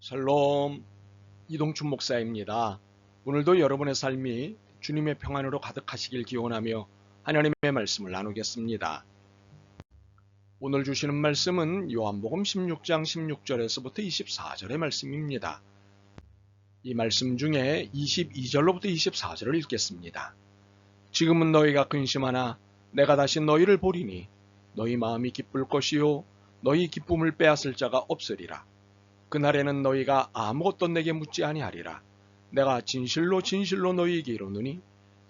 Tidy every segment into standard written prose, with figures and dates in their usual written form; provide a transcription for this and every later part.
샬롬, 이동춘 목사입니다. 오늘도 여러분의 삶이 주님의 평안으로 가득하시길 기원하며 하나님의 말씀을 나누겠습니다. 오늘 주시는 말씀은 요한복음 16장 16절에서부터 24절의 말씀입니다. 이 말씀 중에 22절로부터 24절을 읽겠습니다. 지금은 너희가 근심하나 내가 다시 너희를 보리니 너희 마음이 기쁠 것이요 너희 기쁨을 빼앗을 자가 없으리라. 그날에는 너희가 아무것도 내게 묻지 아니하리라. 내가 진실로 진실로 너희에게 이르노니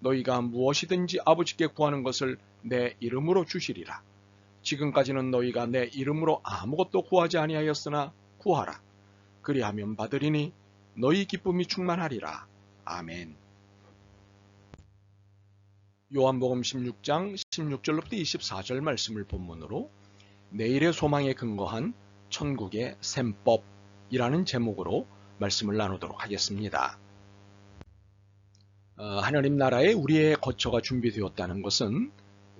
너희가 무엇이든지 아버지께 구하는 것을 내 이름으로 주시리라. 지금까지는 너희가 내 이름으로 아무것도 구하지 아니하였으나 구하라. 그리하면 받으리니 너희 기쁨이 충만하리라. 아멘. 요한복음 16장 16절로부터 24절 말씀을 본문으로 내일의 소망에 근거한 천국의 셈법 이라는 제목으로 말씀을 나누도록 하겠습니다. 하나님 나라에 우리의 거처가 준비되었다는 것은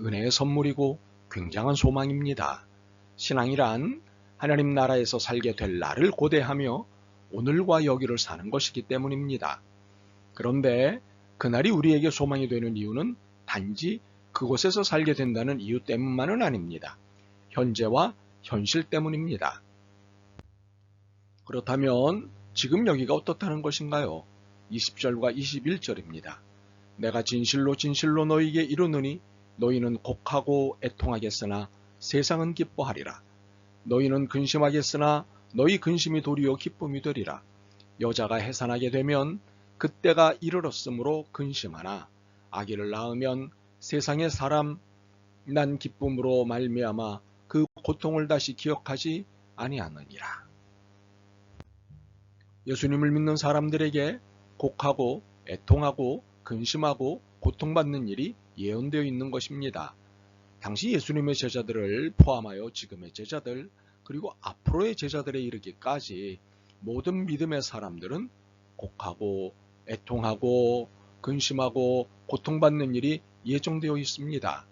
은혜의 선물이고 굉장한 소망입니다. 신앙이란 하나님 나라에서 살게 될 날을 고대하며 오늘과 여기를 사는 것이기 때문입니다. 그런데 그날이 우리에게 소망이 되는 이유는 단지 그곳에서 살게 된다는 이유 때문만은 아닙니다. 현재와 현실 때문입니다. 그렇다면 지금 여기가 어떻다는 것인가요? 20절과 21절입니다. 내가 진실로 진실로 너희에게 이르노니 너희는 곡하고 애통하겠으나 세상은 기뻐하리라. 너희는 근심하겠으나 너희 근심이 도리어 기쁨이 되리라. 여자가 해산하게 되면 그때가 이르렀으므로 근심하나 아기를 낳으면 세상의 사람 난 기쁨으로 말미암아 그 고통을 다시 기억하지 아니하느니라. 예수님을 믿는 사람들에게 곡하고 애통하고 근심하고 고통받는 일이 예언되어 있는 것입니다. 당시 예수님의 제자들을 포함하여 지금의 제자들 그리고 앞으로의 제자들에 이르기까지 모든 믿음의 사람들은 곡하고 애통하고 근심하고 고통받는 일이 예정되어 있습니다.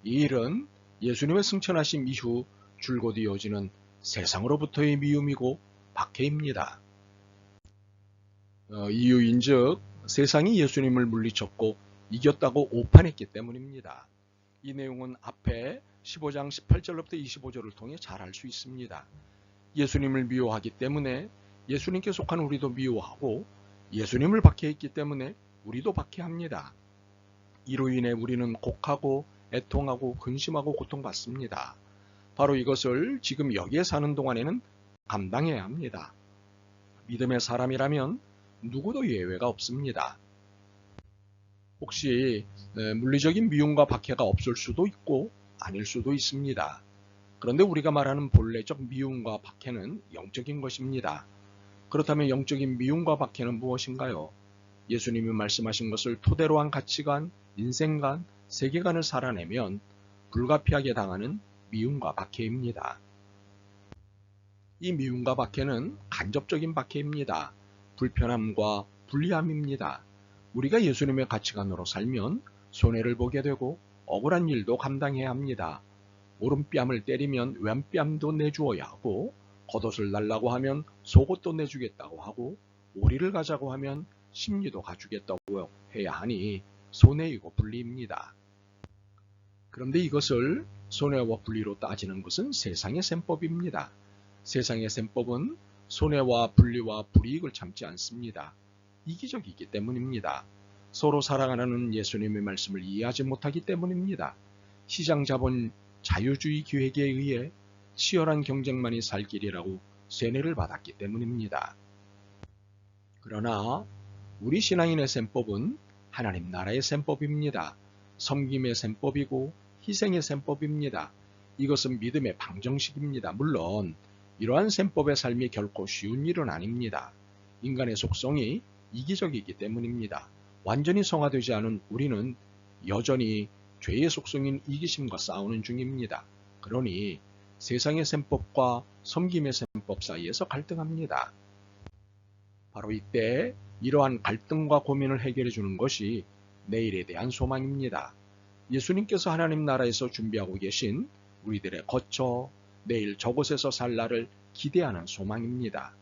이 일은 예수님의 승천하심 이후 줄곧 이어지는 세상으로부터의 미움이고 박해입니다. 이유인즉 세상이 예수님을 물리쳤고 이겼다고 오판했기 때문입니다. 이 내용은 앞에 15장 18절로부터 25절을 통해 잘 알 수 있습니다. 예수님을 미워하기 때문에 예수님께 속한 우리도 미워하고 예수님을 박해했기 때문에 우리도 박해합니다. 이로 인해 우리는 곡하고 애통하고 근심하고 고통받습니다. 바로 이것을 지금 여기에 사는 동안에는 감당해야 합니다. 믿음의 사람이라면 누구도 예외가 없습니다. 혹시 물리적인 미움과 박해가 없을 수도 있고 아닐 수도 있습니다. 그런데 우리가 말하는 본래적 미움과 박해는 영적인 것입니다. 그렇다면 영적인 미움과 박해는 무엇인가요? 예수님이 말씀하신 것을 토대로 한 가치관, 인생관, 세계관을 살아내면 불가피하게 당하는 미움과 박해입니다. 이 미움과 박해는 간접적인 박해입니다. 불편함과 불리함입니다. 우리가 예수님의 가치관으로 살면 손해를 보게 되고 억울한 일도 감당해야 합니다. 오른뺨을 때리면 왼뺨도 내주어야 하고 겉옷을 달라고 하면 속옷도 내주겠다고 하고 오리를 가자고 하면 심리도 가주겠다고 해야 하니 손해이고 불리입니다. 그런데 이것을 손해와 분리로 따지는 것은 세상의 셈법입니다. 세상의 셈법은 손해와 분리와 불이익을 참지 않습니다. 이기적이기 때문입니다. 서로 사랑하는 예수님의 말씀을 이해하지 못하기 때문입니다. 시장자본 자유주의 기획에 의해 치열한 경쟁만이 살 길이라고 세뇌를 받았기 때문입니다. 그러나 우리 신앙인의 셈법은 하나님 나라의 셈법입니다. 섬김의 셈법이고 희생의 셈법입니다. 이것은 믿음의 방정식입니다. 물론 이러한 셈법의 삶이 결코 쉬운 일은 아닙니다. 인간의 속성이 이기적이기 때문입니다. 완전히 성화되지 않은 우리는 여전히 죄의 속성인 이기심과 싸우는 중입니다. 그러니 세상의 셈법과 섬김의 셈법 사이에서 갈등합니다. 바로 이때 이러한 갈등과 고민을 해결해 주는 것이 내일에 대한 소망입니다. 예수님께서 하나님 나라에서 준비하고 계신 우리들의 거처, 내일 저곳에서 살 날을 기대하는 소망입니다.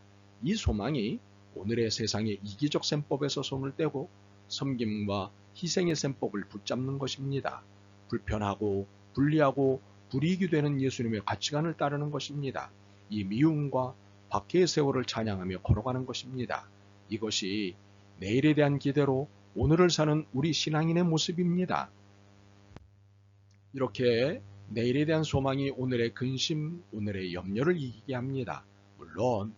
이 소망이 오늘의 세상의 이기적 셈법에서 손을 떼고 섬김과 희생의 셈법을 붙잡는 것입니다. 불편하고 불리하고 불이익이 되는 예수님의 가치관을 따르는 것입니다. 이 미움과 박해의 세월을 찬양하며 걸어가는 것입니다. 이것이 내일에 대한 기대로 오늘을 사는 우리 신앙인의 모습입니다. 이렇게 내일에 대한 소망이 오늘의 근심, 오늘의 염려를 이기게 합니다. 물론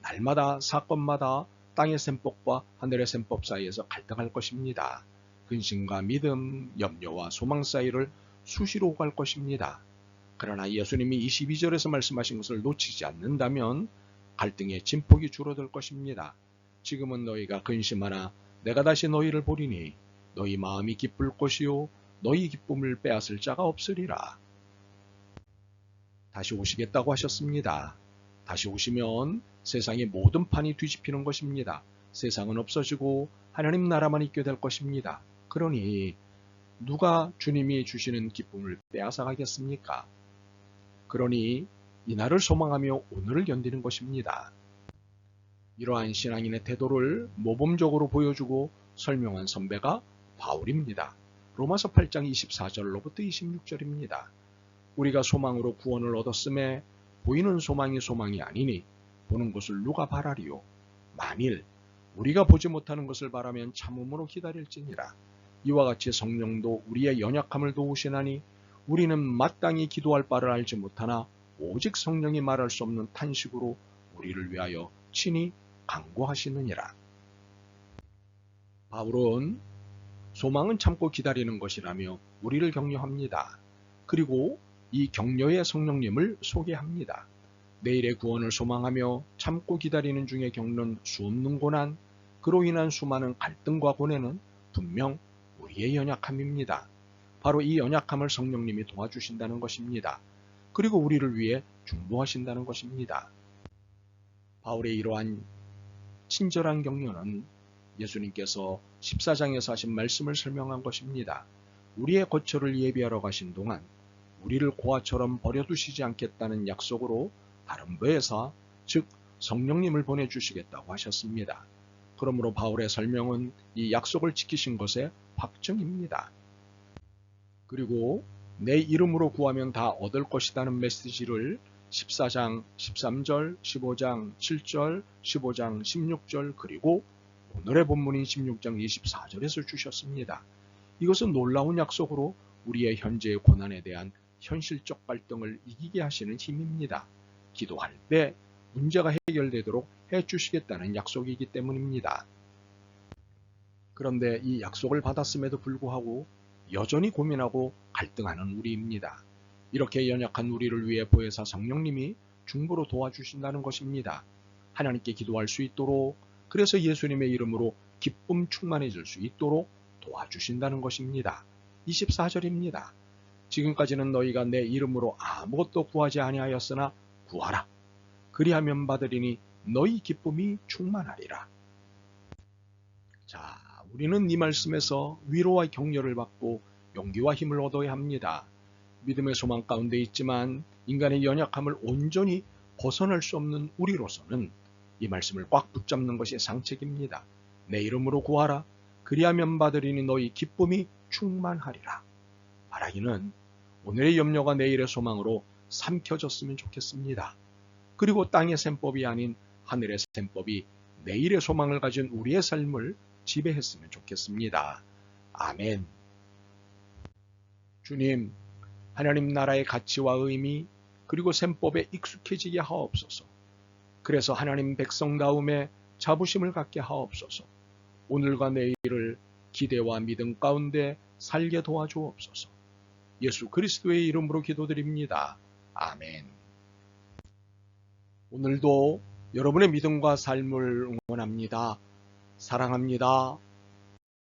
날마다 사건마다 땅의 셈법과 하늘의 셈법 사이에서 갈등할 것입니다. 근심과 믿음, 염려와 소망 사이를 수시로 오갈 것입니다. 그러나 예수님이 22절에서 말씀하신 것을 놓치지 않는다면 갈등의 진폭이 줄어들 것입니다. 지금은 너희가 근심하나 내가 다시 너희를 보리니 너희 마음이 기쁠 것이요 너희 기쁨을 빼앗을 자가 없으리라. 다시 오시겠다고 하셨습니다. 다시 오시면 세상의 모든 판이 뒤집히는 것입니다. 세상은 없어지고 하나님 나라만 있게 될 것입니다. 그러니 누가 주님이 주시는 기쁨을 빼앗아 가겠습니까? 그러니 이날을 소망하며 오늘을 견디는 것입니다. 이러한 신앙인의 태도를 모범적으로 보여주고 설명한 선배가 바울입니다. 로마서 8장 24절로부터 26절입니다. 우리가 소망으로 구원을 얻었음에 보이는 소망이 아니니 보는 것을 누가 바라리요. 만일 우리가 보지 못하는 것을 바라면 참음으로 기다릴지니라. 이와 같이 성령도 우리의 연약함을 도우시나니 우리는 마땅히 기도할 바를 알지 못하나 오직 성령이 말할 수 없는 탄식으로 우리를 위하여 친히 간구하시느니라. 바울은 소망은 참고 기다리는 것이라며 우리를 격려합니다. 그리고 이 격려의 성령님을 소개합니다. 내일의 구원을 소망하며 참고 기다리는 중에 겪는 수없는 고난, 그로 인한 수많은 갈등과 고뇌는 분명 우리의 연약함입니다. 바로 이 연약함을 성령님이 도와주신다는 것입니다. 그리고 우리를 위해 중보하신다는 것입니다. 바울의 이러한 친절한 격려는 예수님께서 14장에서 하신 말씀을 설명한 것입니다. 우리의 거처를 예비하러 가신 동안 우리를 고아처럼 버려두시지 않겠다는 약속으로 다른 보혜사, 즉 성령님을 보내주시겠다고 하셨습니다. 그러므로 바울의 설명은 이 약속을 지키신 것의 확증입니다. 그리고 내 이름으로 구하면 다 얻을 것이라는 메시지를 14장 13절, 15장 7절, 15장 16절 그리고 오늘의 본문인 16장 24절에서 주셨습니다. 이것은 놀라운 약속으로 우리의 현재의 고난에 대한 현실적 갈등을 이기게 하시는 힘입니다. 기도할 때 문제가 해결되도록 해주시겠다는 약속이기 때문입니다. 그런데 이 약속을 받았음에도 불구하고 여전히 고민하고 갈등하는 우리입니다. 이렇게 연약한 우리를 위해 보혜사 성령님이 중보로 도와주신다는 것입니다. 하나님께 기도할 수 있도록, 그래서 예수님의 이름으로 기쁨 충만해질 수 있도록 도와주신다는 것입니다. 24절입니다. 지금까지는 너희가 내 이름으로 아무것도 구하지 아니하였으나 구하라. 그리하면 받으리니 너희 기쁨이 충만하리라. 자, 우리는 이 말씀에서 위로와 격려를 받고 용기와 힘을 얻어야 합니다. 믿음의 소망 가운데 있지만 인간의 연약함을 온전히 벗어날 수 없는 우리로서는 이 말씀을 꽉 붙잡는 것이 상책입니다. 내 이름으로 구하라. 그리하면 받으리니 너희 기쁨이 충만하리라. 말하기는 오늘의 염려가 내일의 소망으로 삼켜졌으면 좋겠습니다. 그리고 땅의 셈법이 아닌 하늘의 셈법이 내일의 소망을 가진 우리의 삶을 지배했으면 좋겠습니다. 아멘. 주님, 하나님 나라의 가치와 의미 그리고 셈법에 익숙해지게 하옵소서. 그래서 하나님 백성다움에 자부심을 갖게 하옵소서. 오늘과 내일을 기대와 믿음 가운데 살게 도와주옵소서. 예수 그리스도의 이름으로 기도드립니다. 아멘. 오늘도 여러분의 믿음과 삶을 응원합니다. 사랑합니다.